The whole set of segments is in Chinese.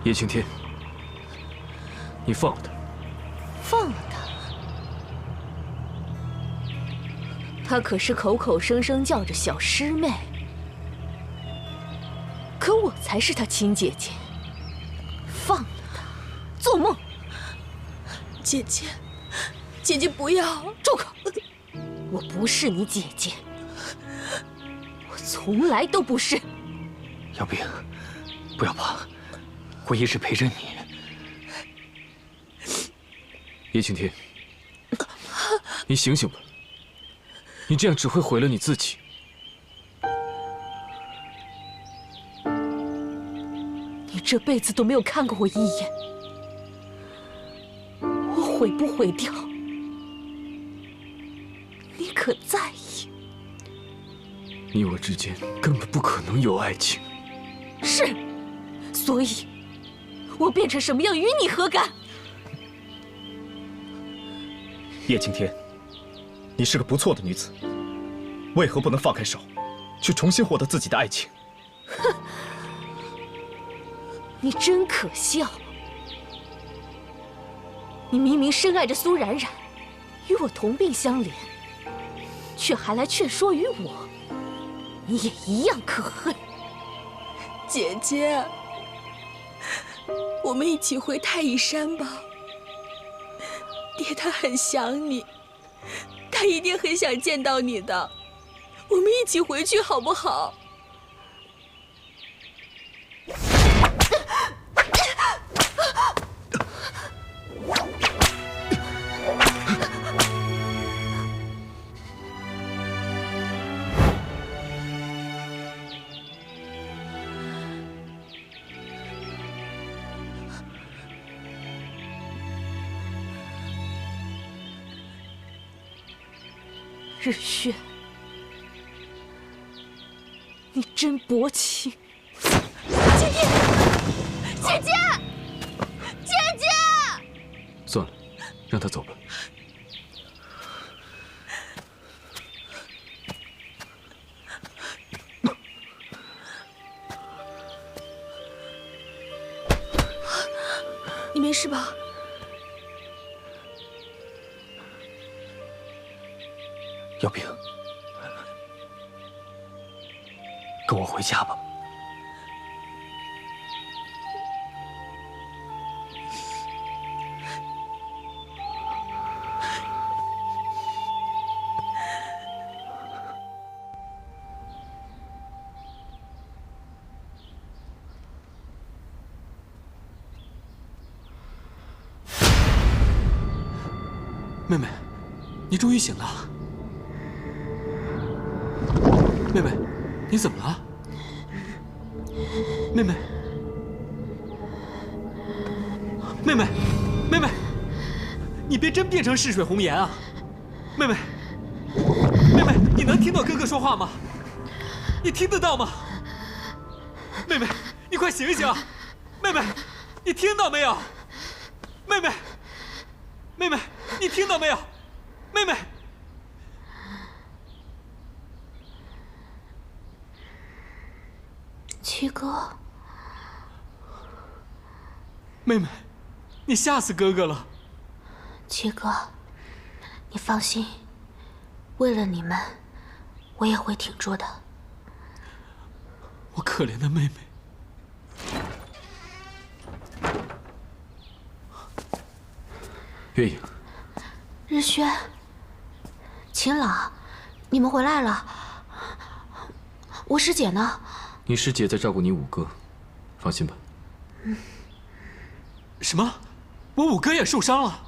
叶青天，你放了他。放了他？他可是口口声声叫着小师妹，可我才是他亲姐姐。放了他？做梦！姐姐，姐姐不要！住口！我不是你姐姐，我从来都不是。杨冰，不要怕，我一直陪着你。叶青天，你醒醒吧！你这样只会毁了你自己。你这辈子都没有看过我一眼，我毁不毁掉，你可在意？你我之间根本不可能有爱情。是，所以，我变成什么样与你何干？叶青天，你是个不错的女子，为何不能放开手，去重新获得自己的爱情？哼，你真可笑！你明明深爱着苏冉冉，与我同病相怜，却还来劝说于我，你也一样可恨。姐姐，我们一起回太乙山吧。爹他很想你，他一定很想见到你的。我们一起回去好不好？日轩，你真薄情。姐姐，姐姐，姐姐！算了，让他走吧。你没事吧？姚冰，跟我回家吧。妹妹，你终于醒了。妹妹，你怎么了？妹妹，妹妹，妹妹，你别真变成逝水红颜啊！妹妹，妹妹，你能听到哥哥说话吗？你听得到吗？妹妹，你快醒醒！妹妹，你听到没有？妹妹，妹妹，你听到没有？妹妹。七哥，妹妹，你吓死哥哥了。七哥，你放心，为了你们，我也会挺住的。我可怜的妹妹。月影，日轩，秦老，你们回来了。我师姐呢？你师姐在照顾你五哥，放心吧。什么？我五哥也受伤了？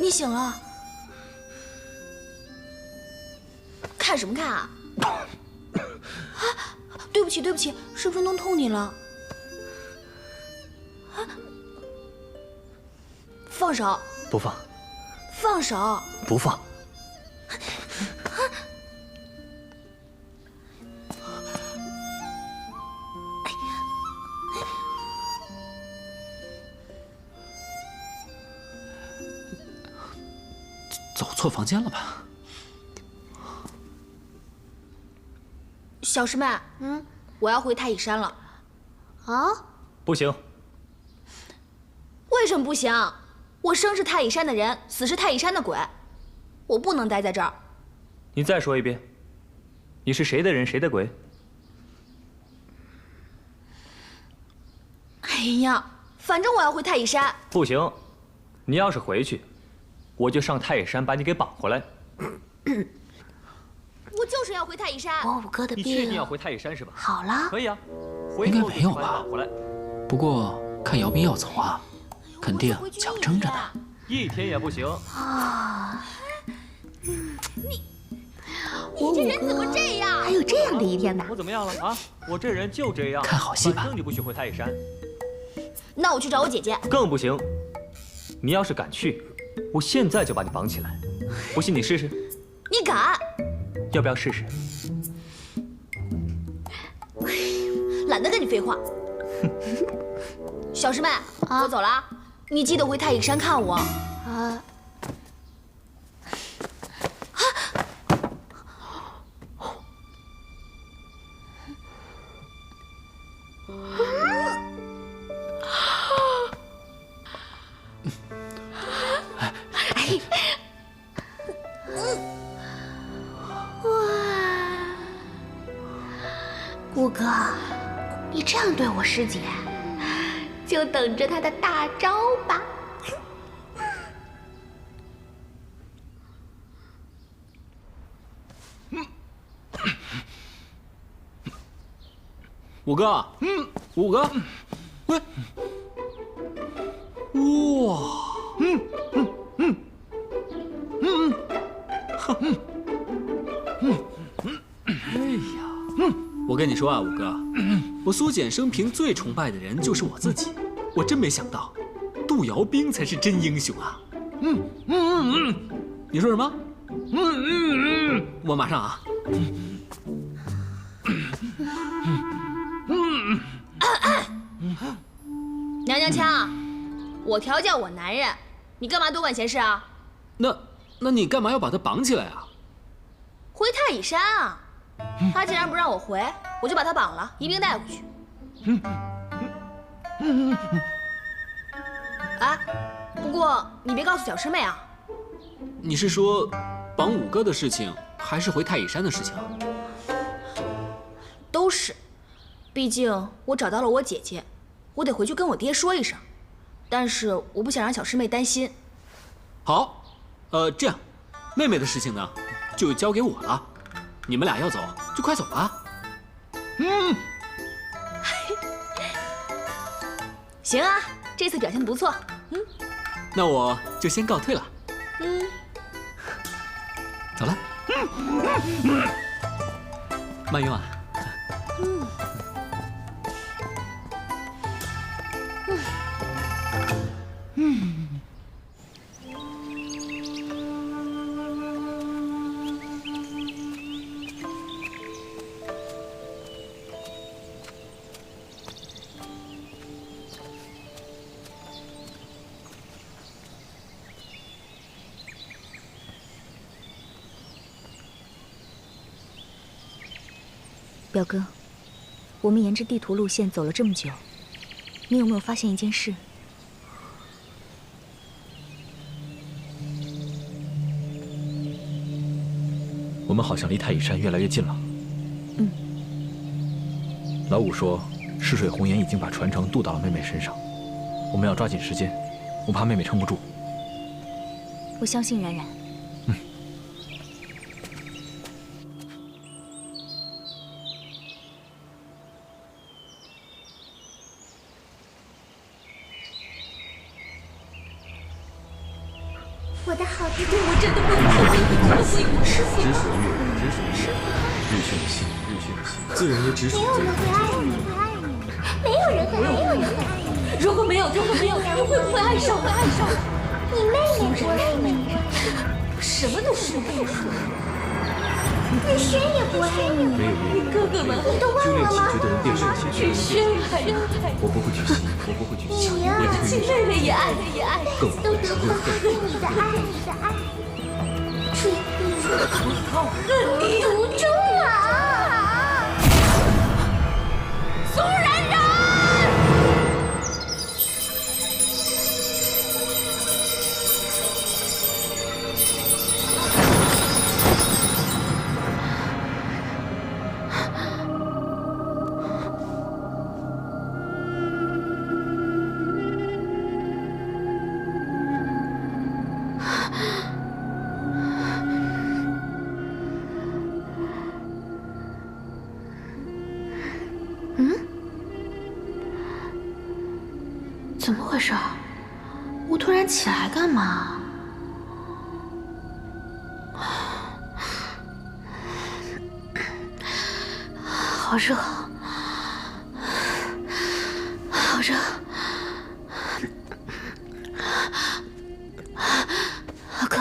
你醒了？看什么看啊？啊！对不起，对不起，是不是弄痛你了？啊！放手！不放！放手！不放！错房间了吧？小师妹，我要回太乙山了。啊？不行，为什么不行？我生是太乙山的人，死是太乙山的鬼，我不能待在这儿。你再说一遍，你是谁的人，谁的鬼？哎呀，反正我要回太乙山。不行，你要是回去，我就上太乙山把你给绑回来。我就是要回太乙山。我五哥的你确定要回太乙山是吧？好了，可以啊，回应该头就把你没有吧绑回来。不过看姚斌要走啊，肯定强撑着呢。一天也不行。你这人怎么这样？还有这样的一天呢？我怎么样了啊？我这人就这样。看好戏吧反正你不许回太乙山，那我去找我姐姐。更不行。你要是敢去，我现在就把你绑起来。不信你试试，你敢？要不要试试？懒得跟你废话。小师妹，我走了，你记得回太乙山看我。啊，五哥，你这样对我师姐，就等着她的大招吧。五哥，五哥，喂，哇，哎呀，我跟你说啊，五哥，我苏简生平最崇拜的人就是我自己，我真没想到，杜瑶兵才是真英雄啊！你说什么？我马上啊。娘娘腔，我调教我男人，你干嘛多管闲事啊？那你干嘛要把他绑起来啊？回太乙山啊！他既然不让我回，我就把他绑了，一并带回去。啊，不过你别告诉小师妹啊。你是说绑五哥的事情，还是回太乙山的事情啊？都是，毕竟我找到了我姐姐，我得回去跟我爹说一声。但是我不想让小师妹担心。好，这样，妹妹的事情呢，就交给我了。你们俩要走就快走吧。行啊，这次表现得不错。那我就先告退了。走了。慢用啊。表哥，我们沿着地图路线走了这么久，你有没有发现一件事？我们好像离太乙山越来越近了。老五说，逝水红颜已经把传承渡到了妹妹身上，我们要抓紧时间，我怕妹妹撑不住。我相信冉冉。我的好弟弟，我真的不能师父，止水月，止水日，日训的心，日训的心，自然也止水。没有人会爱你，如果没有他，你会不会爱上我？你妹妹不爱你，什么都说不出。日轩也不爱你，没有月月，哥哥们，你都忘就连了吗？起居的人变神仙，日轩爱你，我不会去洗，我不会去洗，你呀也不会亲妹妹也爱，更不会承认恨。都得不到你的爱。毒中啊！苏冉冉！怎么回事？我突然起来干嘛？好热，好热！哥，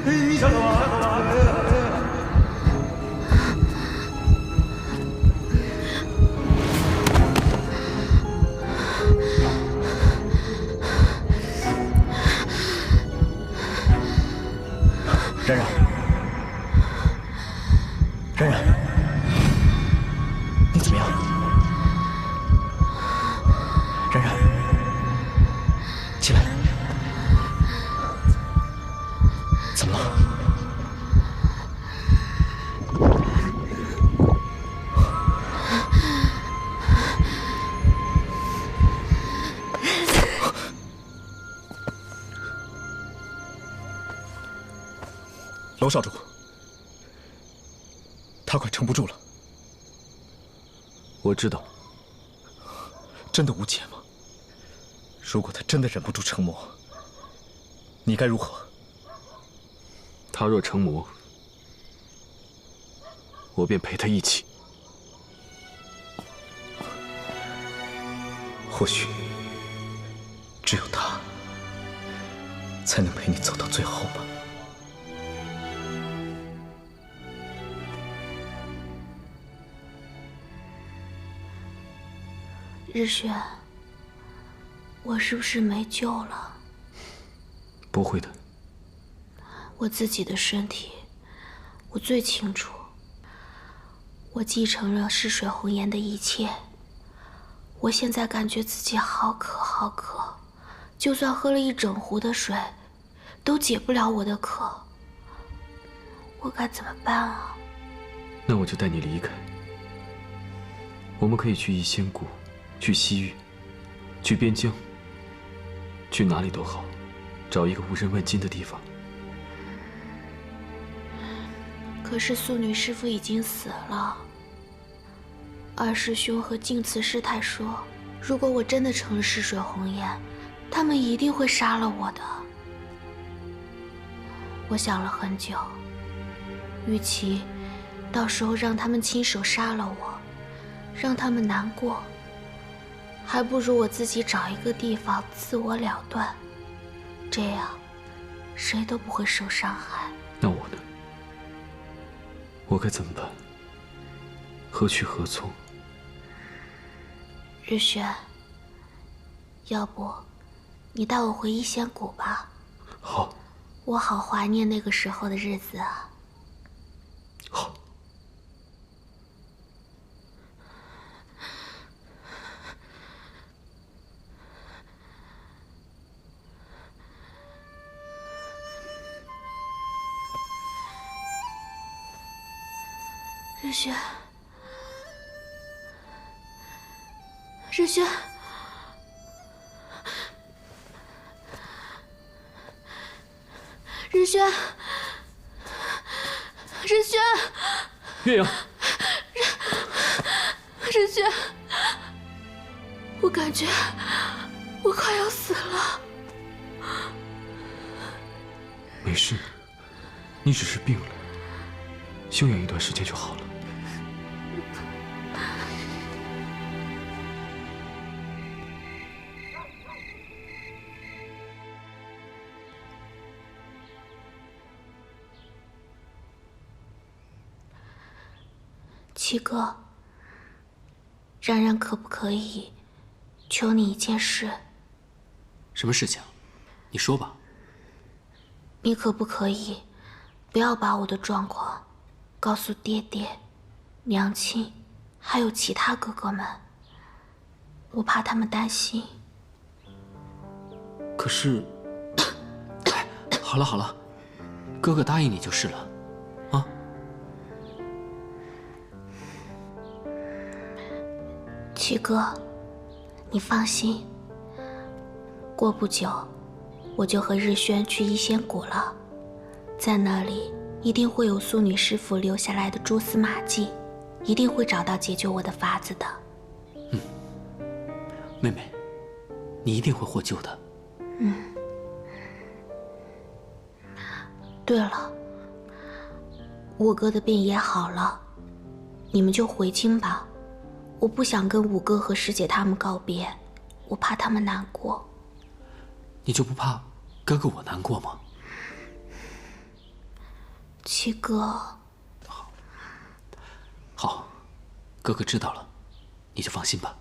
你想干嘛？冉冉，冉冉，你怎么样？冉冉，起来，怎么了？娄少主，他快撑不住了。我知道。真的无解吗？如果他真的忍不住成魔，你该如何？他若成魔，我便陪他一起。或许，只有他，才能陪你走到最后吧。日雪，我是不是没救了？不会的。我自己的身体，我最清楚。我继承了逝水红颜的一切。我现在感觉自己好渴，好渴，就算喝了一整壶的水，都解不了我的渴。我该怎么办啊？那我就带你离开。我们可以去逸仙谷，去西域，去边疆，去哪里都好，找一个无人问津的地方。可是素女师父已经死了。二师兄和净慈师太说，如果我真的成了逝水红颜，他们一定会杀了我的。我想了很久，与其到时候让他们亲手杀了我，让他们难过，还不如我自己找一个地方自我了断，这样谁都不会受伤害。那我呢？我该怎么办？何去何从？日轩，要不你带我回逸仙谷吧？好。我好怀念那个时候的日子啊。好。日轩，日轩，日轩，日轩，岳阳，日轩，我感觉我快要死了。没事，你只是病了，休养一段时间就好了。七哥，然然可不可以求你一件事？什么事情？你说吧。你可不可以不要把我的状况告诉爹爹、娘亲，还有其他哥哥们？我怕他们担心。可是，好了好了，哥哥答应你就是了，啊。七哥，你放心，过不久我就和日轩去逸仙谷了，在那里一定会有苏女师傅留下来的蛛丝马迹，一定会找到解救我的法子的。妹妹，你一定会获救的。对了，我哥的病也好了，你们就回京吧。我不想跟五哥和师姐他们告别，我怕他们难过。你就不怕哥哥我难过吗？七哥，好，哥哥知道了，你就放心吧。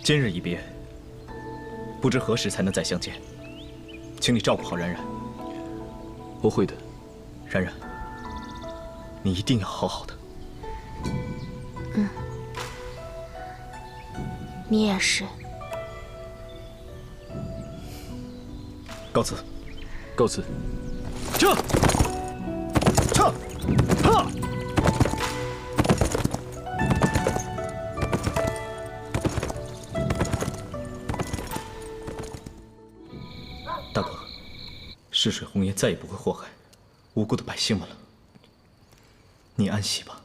今日一别，不知何时才能再相见，请你照顾好冉冉。我会的。冉冉，你一定要好好的。你也是。告辞。告辞。撤！撤！撤！大哥，逝水红颜再也不会祸害无辜的百姓们了，你安息吧。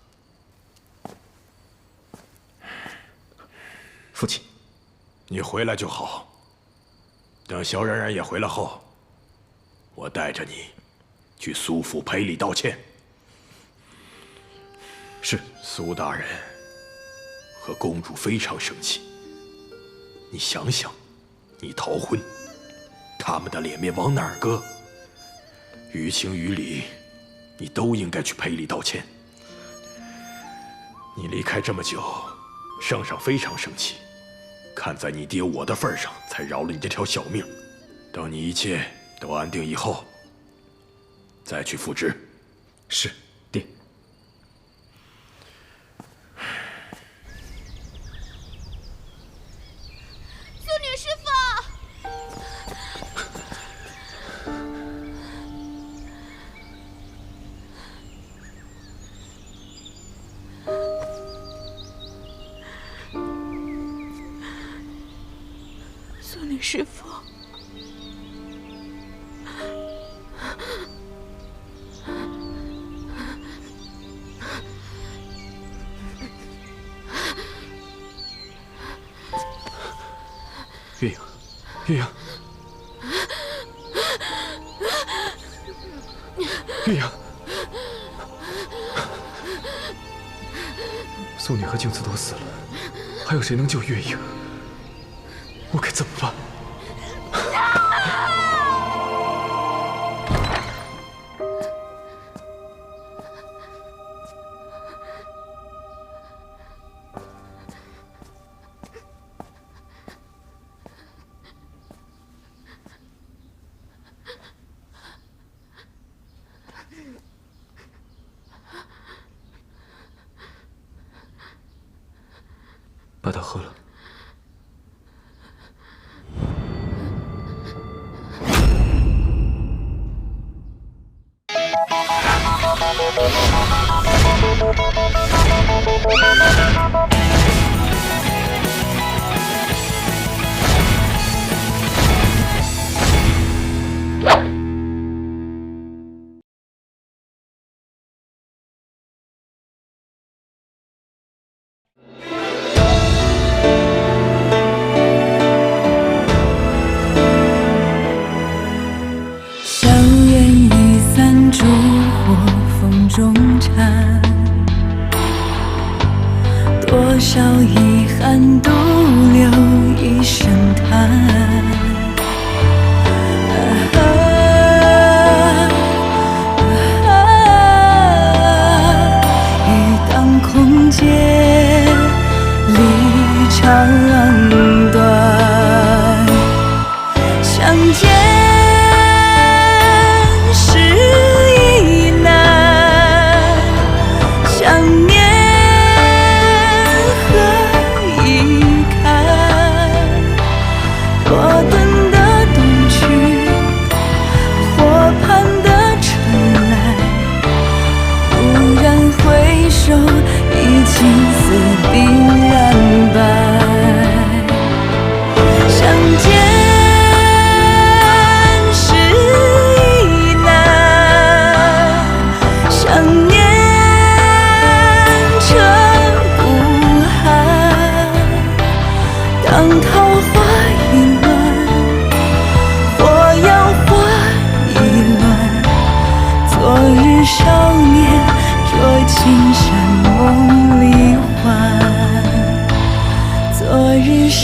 父亲，你回来就好。等小冉冉也回来后，我带着你去苏府赔礼道歉。是。苏大人和公主非常生气。你想想，你逃婚，他们的脸面往哪儿搁？于情于理，你都应该去赔礼道歉。你离开这么久，圣上非常生气。看在你爹我的份上，才饶了你这条小命。等你一切都安定以后，再去复职。是，爹。苏女师傅，苏女师傅。月影，月影，月影，素女和镜子都死了，还有谁能救月影？我该怎么办？把它喝了。少遗憾，独留一声叹。雨当空阶，离长短，相见是亦难，想念何以堪？落顿的冬去，火畔的春来，蓦然回首，已青丝鬓染白。相见是亦难，想念彻骨寒。当桃花已乱，火药花已乱，昨日少年着青山梦里还，昨日少